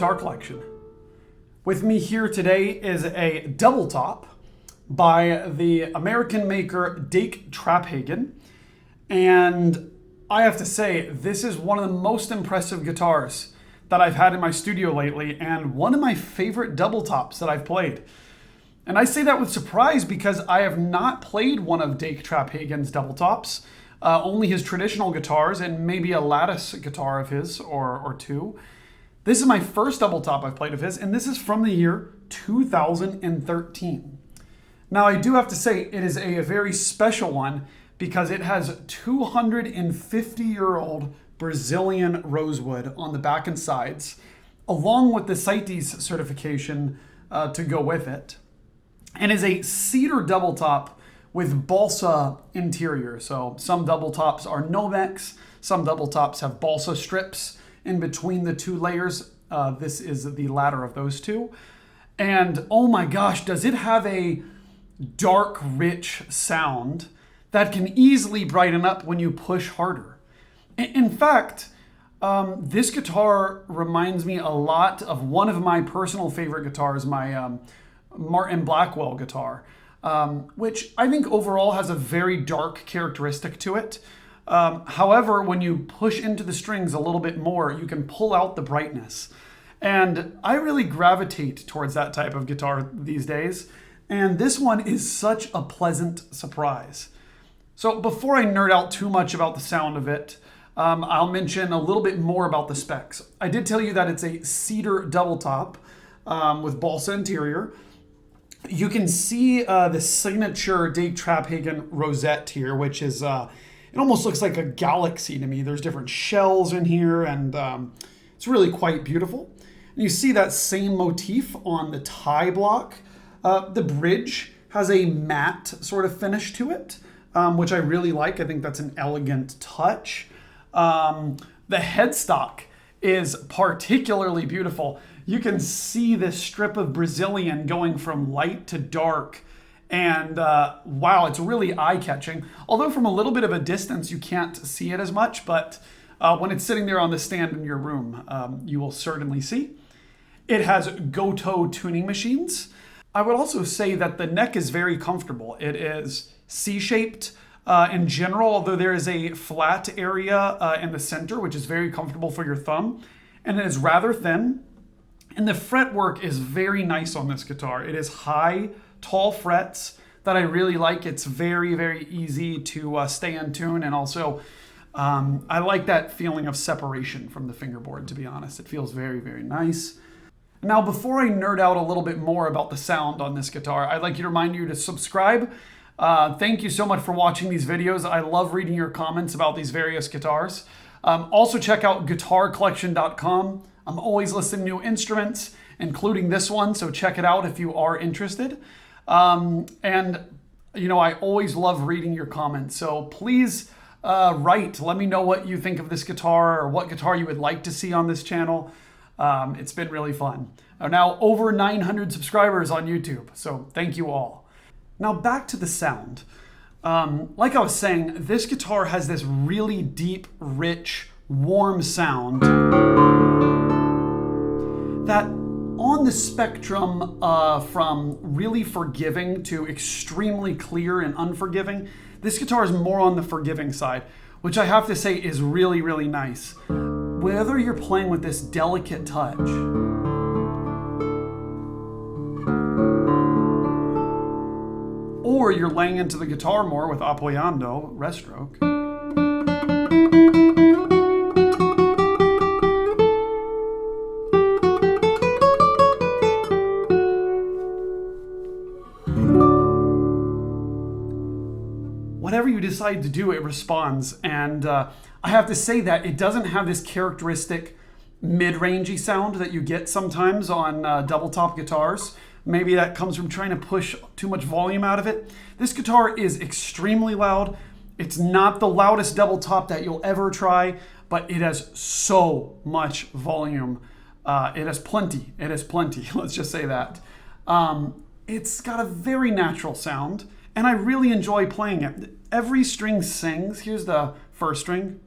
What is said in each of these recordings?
Guitar Collection. With me here today is a Doubletop by the American maker Dake Traphagen. And I have to say, this is one of the most impressive guitars that I've had in my studio lately, and one of my favorite doubletops that I've played. And I say that with surprise because I have not played one of Dake Traphagen's doubletops, only his traditional guitars and maybe a lattice guitar of his or two. This is my first doubletop I've played of his, and this is from the year 2013. Now I do have to say it is a very special one because it has 250-year-old Brazilian Rosewood on the back and sides, along with the CITES certification to go with it. And is a Cedar doubletop with Balsa interior. So some doubletops are Nomex, some doubletops have Balsa strips in between the two layers. This is the latter of those two. And oh my gosh, does it have a dark, rich sound that can easily brighten up when you push harder. In fact, this guitar reminds me a lot of one of my personal favorite guitars, my Martin Blackwell guitar, which I think overall has a very dark characteristic to it. However, when you push into the strings a little bit more, you can pull out the brightness. And I really gravitate towards that type of guitar these days. And this one is such a pleasant surprise. So before I nerd out too much about the sound of it, I'll mention a little bit more about the specs. I did tell you that it's a Cedar doubletop with Balsa interior. You can see the signature Dake Traphagen rosette here, which is, it almost looks like a galaxy to me. There's different shells in here, and it's really quite beautiful. And you see that same motif on the tie block. The bridge has a matte sort of finish to it, which I really like. I think that's an elegant touch. The headstock is particularly beautiful. You can see this strip of Brazilian going from light to dark. And wow, it's really eye-catching. Although from a little bit of a distance, you can't see it as much, but when it's sitting there on the stand in your room, you will certainly see. It has Goto tuning machines. I would also say that the neck is very comfortable. It is C-shaped in general, although there is a flat area in the center, which is very comfortable for your thumb. And it is rather thin. And the fretwork is very nice on this guitar. It is high, tall frets that I really like. It's very, very easy to stay in tune. And also, I like that feeling of separation from the fingerboard, to be honest. It feels very, very nice. Now, before I nerd out a little bit more about the sound on this guitar, I'd like to remind you to subscribe. Thank you so much for watching these videos. I love reading your comments about these various guitars. Also check out guitarcollection.com. I'm always listing new instruments, including this one, so check it out if you are interested. And, you know, I always love reading your comments, so please write. Let me know what you think of this guitar or what guitar you would like to see on this channel. It's been really fun. Now over 900 subscribers on YouTube, so thank you all. Now back to the sound. Like I was saying, this guitar has this really deep, rich, warm sound that on the spectrum from really forgiving to extremely clear and unforgiving, this guitar is more on the forgiving side, which I have to say is really, really nice. Whether you're playing with this delicate touch or you're laying into the guitar more with apoyando, rest stroke, whatever you decide to do, it responds. And I have to say that it doesn't have this characteristic mid-rangey sound that you get sometimes on doubletop guitars. Maybe that comes from trying to push too much volume out of it. This guitar is extremely loud. It's not the loudest doubletop that you'll ever try, but it has so much volume. It has plenty. It has plenty. Let's just say that. It's got a very natural sound, and I really enjoy playing it. Every string sings. Here's the first string.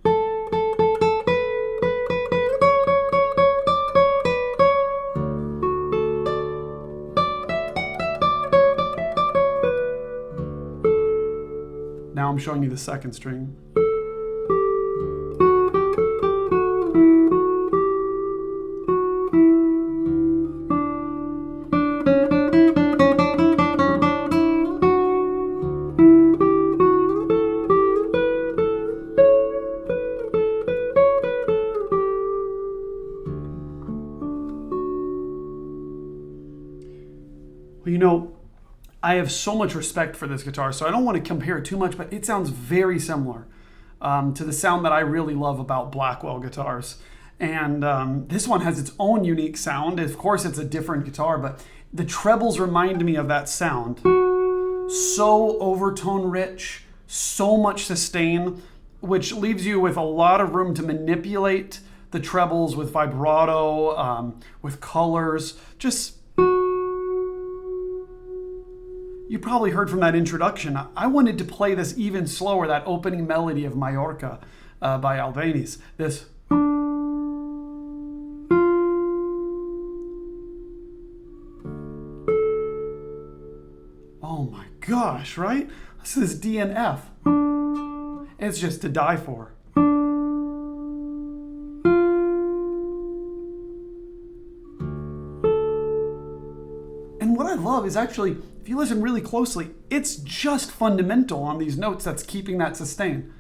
now I'm showing you the second string. Well, you know, I have so much respect for this guitar, so I don't want to compare it too much, but it sounds very similar to the sound that I really love about Blackwell guitars. And this one has its own unique sound. Of course, it's a different guitar, but the trebles remind me of that sound. So overtone rich, so much sustain, which leaves you with a lot of room to manipulate the trebles with vibrato, with colors, just... You probably heard from that introduction. I wanted to play this even slower, that opening melody of Mallorca by Albeniz. This. Oh my gosh, right? This is D and F. It's just to die for. And what I love is actually, if you listen really closely, it's just fundamental on these notes that's keeping that sustain.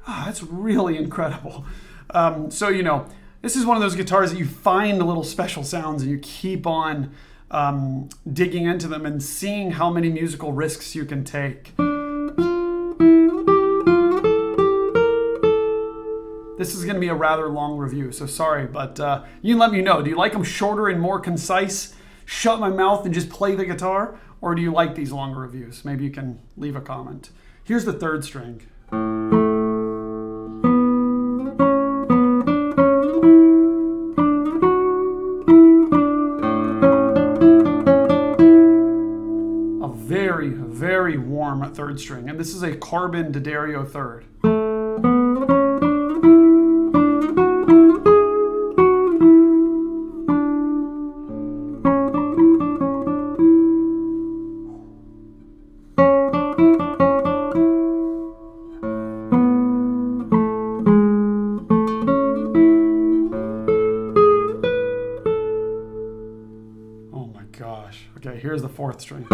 That's really incredible. So, you know, this is one of those guitars that you find little special sounds and you keep on digging into them and seeing how many musical risks you can take. This is going to be a rather long review, so sorry, but you can let me know. Do you like them shorter and more concise, shut my mouth and just play the guitar? Or do you like these longer reviews? Maybe you can leave a comment. Here's the third string. A very, very warm third string, and this is a carbon D'Addario third. Gosh. Okay, here's the fourth string.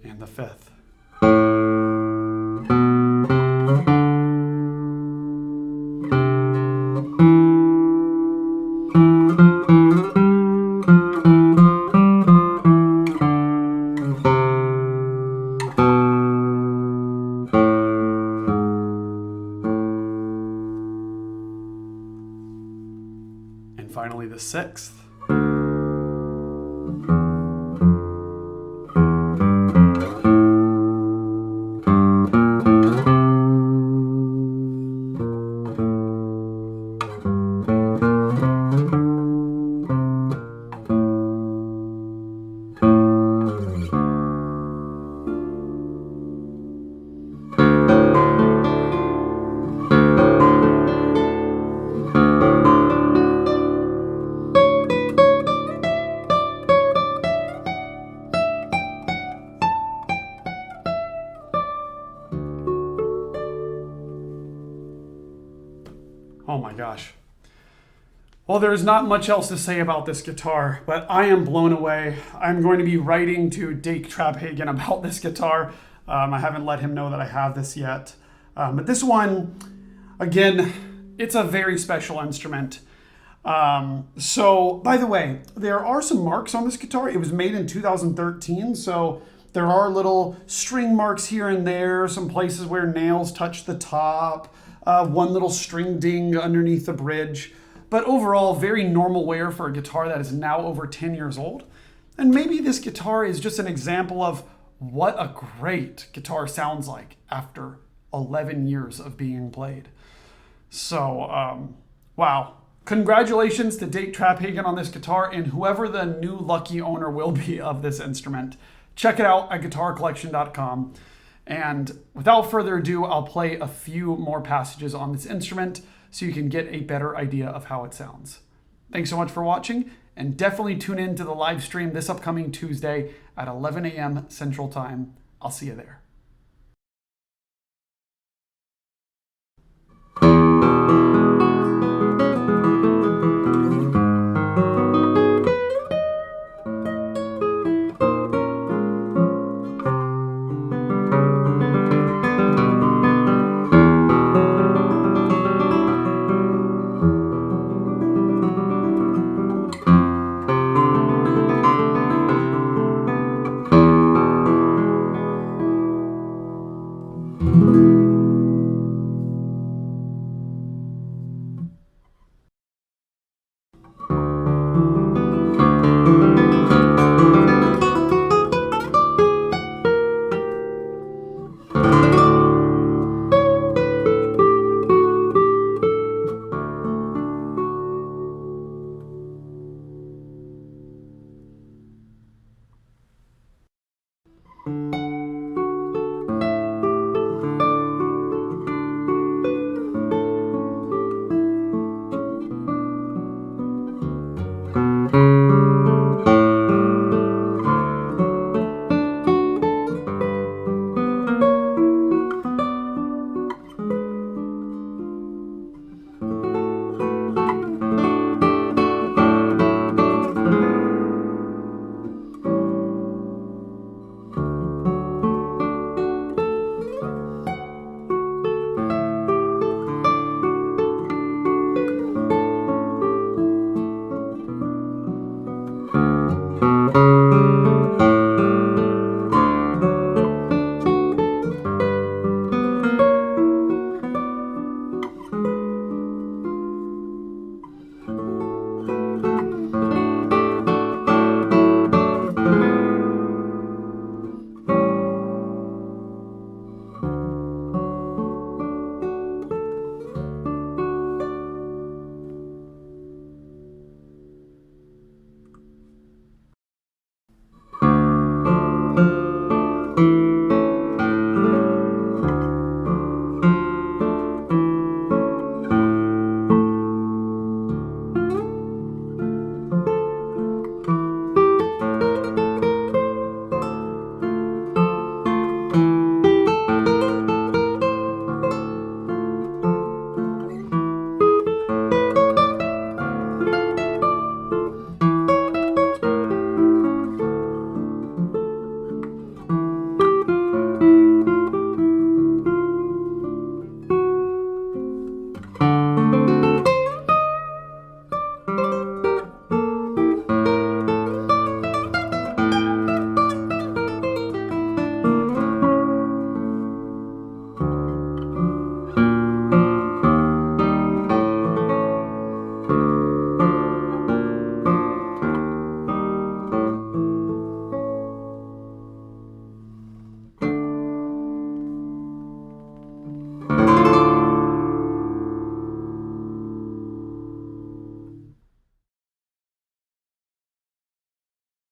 And the fifth. And finally the sixth. Oh my gosh. Well, there's not much else to say about this guitar, but I am blown away. I'm going to be writing to Dake Traphagen about this guitar. I haven't let him know that I have this yet. But this one, again, it's a very special instrument. So, by the way, there are some marks on this guitar. It was made in 2013, so there are little string marks here and there, some places where nails touch the top, one little string ding underneath the bridge. but overall, very normal wear for a guitar that is now over 10 years old. And maybe this guitar is just an example of what a great guitar sounds like after 11 years of being played. So, wow. Congratulations to Dake Traphagen on this guitar and whoever the new lucky owner will be of this instrument. Check it out at guitarcollection.com. And without further ado, I'll play a few more passages on this instrument so you can get a better idea of how it sounds. Thanks so much for watching, and definitely tune in to the live stream this upcoming Tuesday at 11 a.m. Central Time. I'll see you there.